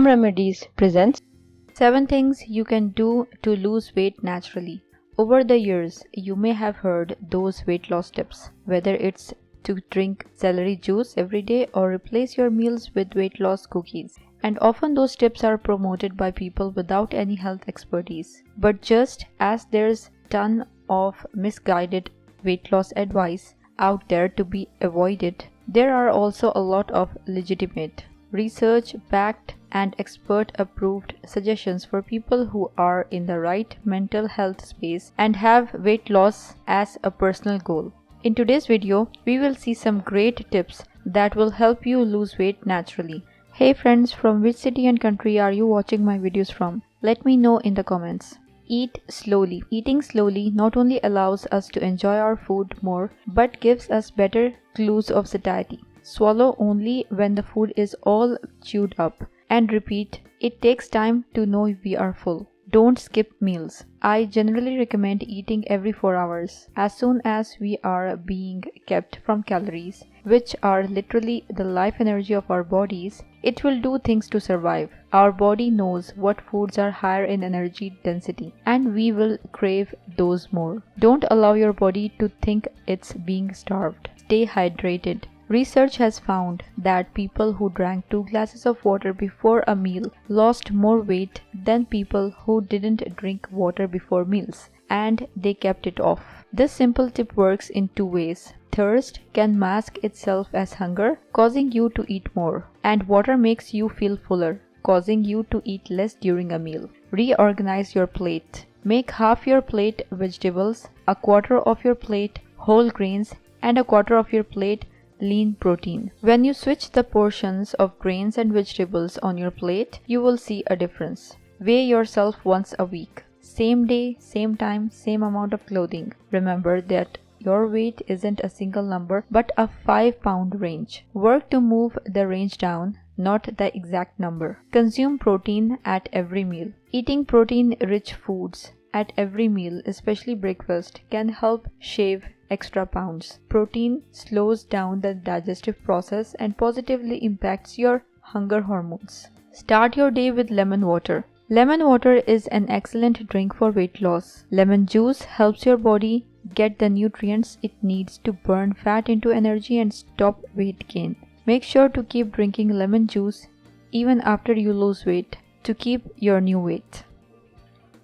Home Remedies presents 7 things you can do to lose weight naturally. Over the years, you may have heard those weight loss tips, whether it's to drink celery juice every day or replace your meals with weight loss cookies. And often those tips are promoted by people without any health expertise. But just as there's ton of misguided weight loss advice out there to be avoided, there are also a lot of legitimate, research-backed and expert-approved suggestions for people who are in the right mental health space and have weight loss as a personal goal. In today's video, we will see some great tips that will help you lose weight naturally. Hey friends, from which city and country are you watching my videos from? Let me know in the comments. Eat slowly. Eating slowly not only allows us to enjoy our food more, but gives us better clues of satiety. Swallow only when the food is all chewed up. And repeat, it takes time to know we are full. Don't skip meals. I generally recommend eating every 4 hours. As soon as we are being kept from calories, which are literally the life energy of our bodies, it will do things to survive. Our body knows what foods are higher in energy density, and we will crave those more. Don't allow your body to think it's being starved. Stay hydrated. Research has found that people who drank 2 glasses of water before a meal lost more weight than people who didn't drink water before meals, and they kept it off. This simple tip works in 2 ways. Thirst can mask itself as hunger, causing you to eat more, and water makes you feel fuller, causing you to eat less during a meal. Reorganize your plate. Make half your plate vegetables, a quarter of your plate whole grains, and a quarter of your plate lean protein. When you switch the portions of grains and vegetables on your plate, you will see a difference. Weigh yourself once a week. Same day, same time, same amount of clothing. Remember that your weight isn't a single number but a 5-pound range. Work to move the range down, not the exact number. Consume protein at every meal. Eating protein-rich foods at every meal, especially breakfast, can help shave extra pounds. Protein slows down the digestive process and positively impacts your hunger hormones. Start your day with lemon water. Lemon water is an excellent drink for weight loss. Lemon juice helps your body get the nutrients it needs to burn fat into energy and stop weight gain. Make sure to keep drinking lemon juice even after you lose weight to keep your new weight.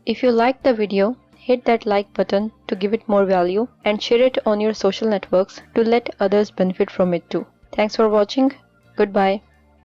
If you liked the video, hit that like button to give it more value and share it on your social networks to let others benefit from it too. Thanks for watching. Goodbye.